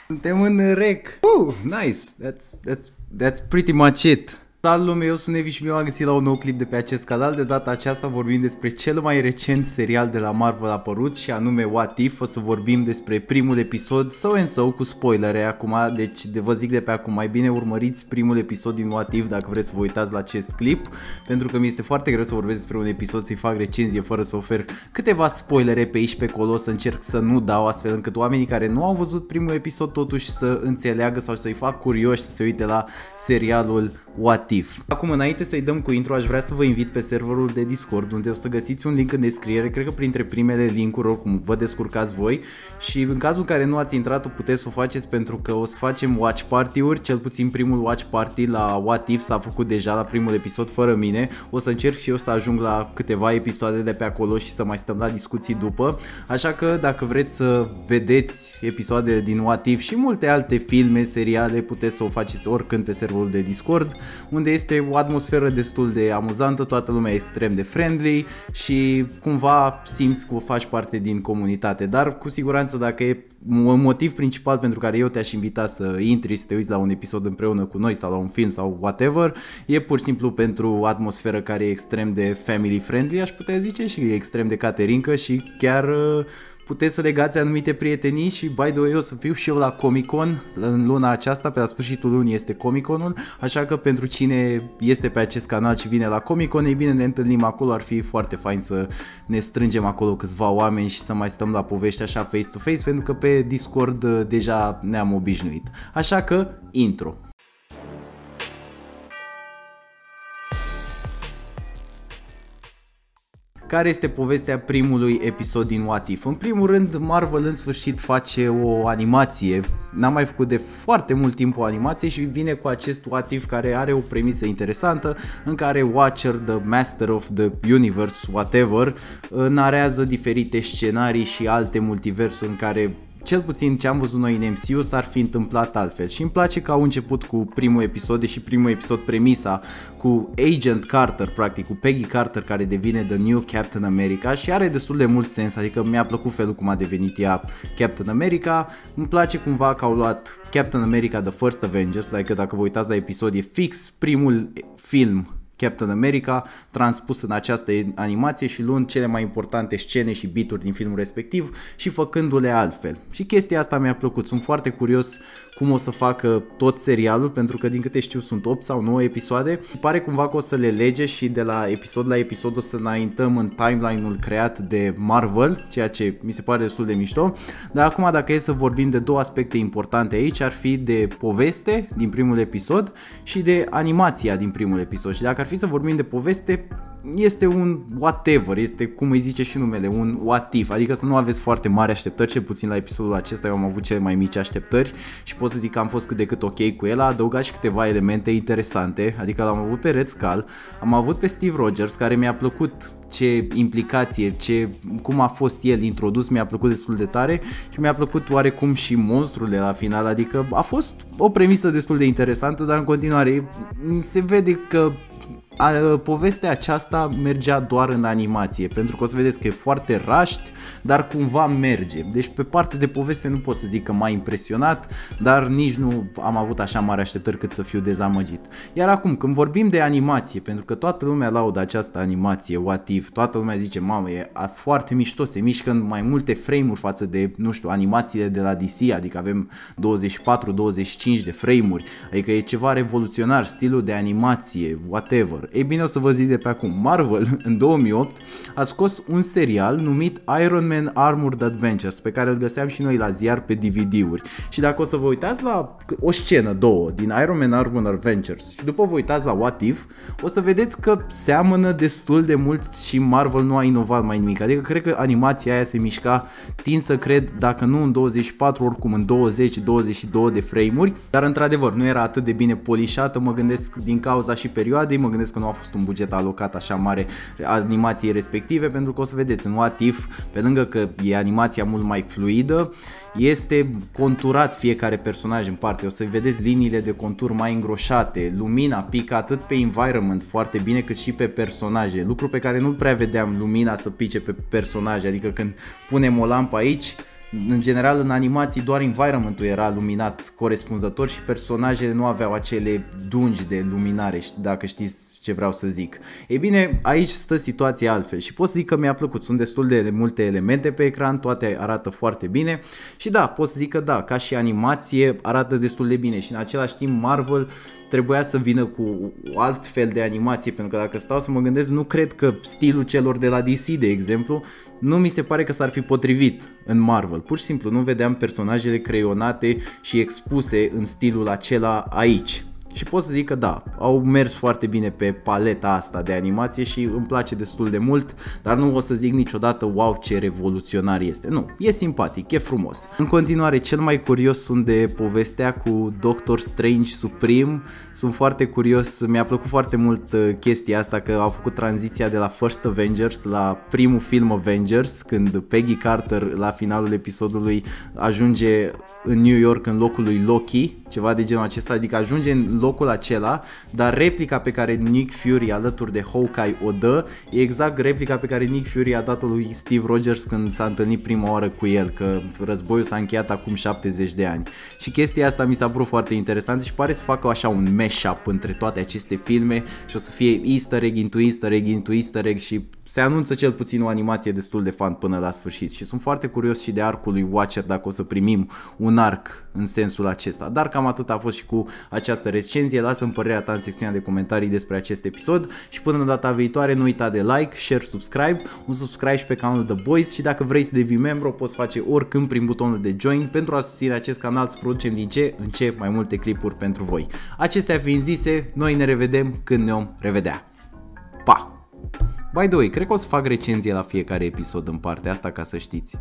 Suntem în rec. Nice. That's pretty much it. Salut lume, eu sunt Nevi și mi-am găsit la un nou clip de pe acest canal. De data aceasta vorbim despre cel mai recent serial de la Marvel apărut și anume What If. O să vorbim despre primul episod, so cu spoilere acum, deci vă zic de pe acum, mai bine urmăriți primul episod din What If dacă vreți să vă uitați la acest clip, pentru că mi este foarte greu să vorbesc despre un episod, să-i fac recenzie fără să ofer câteva spoilere pe aici pe acolo, să încerc să nu dau, astfel încât oamenii care nu au văzut primul episod totuși să înțeleagă sau să-i fac curioși să se uite la serialul What If. Acum, înainte să-i dăm cu intro, aș vrea să vă invit pe serverul de Discord, unde o să găsiți un link în descriere, cred că printre primele linkuri, oricum vă descurcați voi, și în cazul în care nu ați intrat, o puteți să o faceți pentru că o să facem watch party-uri, cel puțin primul watch party la What If s-a făcut deja la primul episod fără mine, o să încerc și eu să ajung la câteva episoade de pe acolo și să mai stăm la discuții după, așa că dacă vreți să vedeți episoadele din What If și multe alte filme, seriale, puteți să o faceți oricând pe serverul de Discord, unde este o atmosferă destul de amuzantă, toată lumea e extrem de friendly și cumva simți că faci parte din comunitate, dar cu siguranță dacă e un motiv principal pentru care eu te-aș invita să intri, să te uiți la un episod împreună cu noi sau la un film sau whatever, e pur și simplu pentru atmosferă care e extrem de family friendly, aș putea zice, și e extrem de caterincă și chiar puteți să legați anumite prietenii. Și by the way, o să fiu și eu la Comic Con în luna aceasta, pe la sfârșitul lunii este Comic Conul, așa că pentru cine este pe acest canal și vine la Comic Con, ei bine, ne întâlnim acolo, ar fi foarte fain să ne strângem acolo câțiva oameni și să mai stăm la povești așa face to face, pentru că pe Discord deja ne-am obișnuit. Așa că, intro. Care este povestea primului episod din What If? În primul rând, Marvel în sfârșit face o animație. N-am mai făcut de foarte mult timp o animație și vine cu acest What If care are o premisă interesantă, în care Watcher, the Master of the Universe, whatever, narează diferite scenarii și alte multiversuri în care cel puțin ce am văzut noi în MCU s-ar fi întâmplat altfel. Și îmi place că au început cu primul episod, deși primul episod premisa cu Agent Carter, practic cu Peggy Carter, care devine The New Captain America și are destul de mult sens, adică mi-a plăcut felul cum a devenit ea Captain America. Îmi place cumva că au luat Captain America The First Avengers, adică dacă vă uitați la episod e fix primul film Captain America transpus în această animație și luând cele mai importante scene și beat-uri din filmul respectiv și făcându-le altfel. Și chestia asta mi-a plăcut, sunt foarte curios cum o să facă tot serialul, pentru că din câte știu sunt 8 sau 9 episoade. Pare cumva că o să le lege și de la episod la episod o să înaintăm în timeline-ul creat de Marvel, ceea ce mi se pare destul de mișto. Dar acum, dacă e să vorbim de două aspecte importante aici, ar fi de poveste din primul episod și de animația din primul episod. Și dacă ar fi să vorbim de poveste, este un whatever, este cum îi zice și numele, un what if, adică să nu aveți foarte mari așteptări, cel puțin la episodul acesta eu am avut cele mai mici așteptări și pot să zic că am fost cât de cât ok cu el. A adăugat și câteva elemente interesante, adică l-am avut pe Red Skull, am avut pe Steve Rogers, care mi-a plăcut ce implicație, cum a fost el introdus, mi-a plăcut destul de tare și mi-a plăcut oarecum și monstrul de la final, adică a fost o premisă destul de interesantă, dar în continuare se vede că povestea aceasta mergea doar în animație, pentru că o să vedeți că e foarte rushed, dar cumva merge. Deci pe parte de poveste nu pot să zic că m-a impresionat, dar nici nu am avut așa mari așteptări cât să fiu dezamăgit. Iar acum, când vorbim de animație, pentru că toată lumea laudă această animație What If, toată lumea zice, mamă, e foarte mișto, se mișcă în mai multe frame-uri față de, nu știu, animațiile de la DC, adică avem 24-25 de frame-uri, adică e ceva revoluționar, stilul de animație, whatever. Ei bine, o să vă zic de pe acum, Marvel în 2008 a scos un serial numit Iron Man Armored Adventures, pe care îl găseam și noi la ziar pe DVD-uri. Și dacă o să vă uitați la o scenă, două, din Iron Man Armored Adventures și după vă uitați la What If, o să vedeți că seamănă destul de mult și Marvel nu a inovat mai nimic. Adică cred că animația aia se mișca, tind să cred, dacă nu în 24, oricum în 20-22 de frame-uri, dar într-adevăr nu era atât de bine polișată, mă gândesc din cauza și perioadei, mă gândesc că nu a fost un buget alocat așa mare animației respective, pentru că o să vedeți în What If, pe lângă că e animația mult mai fluidă, este conturat fiecare personaj în parte, o să vedeți liniile de contur mai îngroșate, lumina pică atât pe environment foarte bine cât și pe personaje, lucru pe care nu prea vedeam lumina să pice pe personaje, adică când punem o lampă aici, În general, în animații doar environment-ul era luminat corespunzător și personajele nu aveau acele dungi de luminare, dacă știți ce vreau să zic. Ei bine, aici stă situația altfel și pot să zic că mi-a plăcut. Sunt destul de multe elemente pe ecran, toate arată foarte bine și da, pot să zic că da, ca și animație arată destul de bine și în același timp Marvel trebuia să vină cu alt fel de animație, pentru că dacă stau să mă gândesc, nu cred că stilul celor de la DC, de exemplu, nu mi se pare că s-ar fi potrivit în Marvel. Pur și simplu nu vedeam personajele creionate și expuse în stilul acela aici. Și pot să zic că da, au mers foarte bine pe paleta asta de animație și îmi place destul de mult, dar nu o să zic niciodată wow ce revoluționar este. Nu, e simpatic, e frumos. În continuare, cel mai curios sunt de povestea cu Doctor Strange Supreme. Sunt foarte curios, mi-a plăcut foarte mult chestia asta că au făcut tranziția de la First Avengers la primul film Avengers, când Peggy Carter la finalul episodului ajunge în New York în locul lui Loki, ceva de genul acesta, adică ajunge în locul acela, dar replica pe care Nick Fury alături de Hawkeye o dă e exact replica pe care Nick Fury a dat-o lui Steve Rogers când s-a întâlnit prima oară cu el, că războiul s-a încheiat acum 70 de ani. Și chestia asta mi s-a părut foarte interesantă și pare să facă așa un mashup între toate aceste filme și o să fie easter egg into easter egg into easter egg și se anunță cel puțin o animație destul de fan până la sfârșit și sunt foarte curios și de arcul lui Watcher, dacă o să primim un arc în sensul acesta. Dar cam atât a fost și cu această recenzie. Lasă-mi părerea ta în secțiunea de comentarii despre acest episod și până în data viitoare nu uita de like, share, subscribe, un subscribe și pe canalul The Boys și dacă vrei să devii membru o poți face oricând prin butonul de join pentru a susține acest canal să producem din ce în ce mai multe clipuri pentru voi. Acestea fiind zise, noi ne revedem când ne vom revedea. Pa! By the way, cred că o să fac recenzie la fiecare episod în partea asta ca să știți.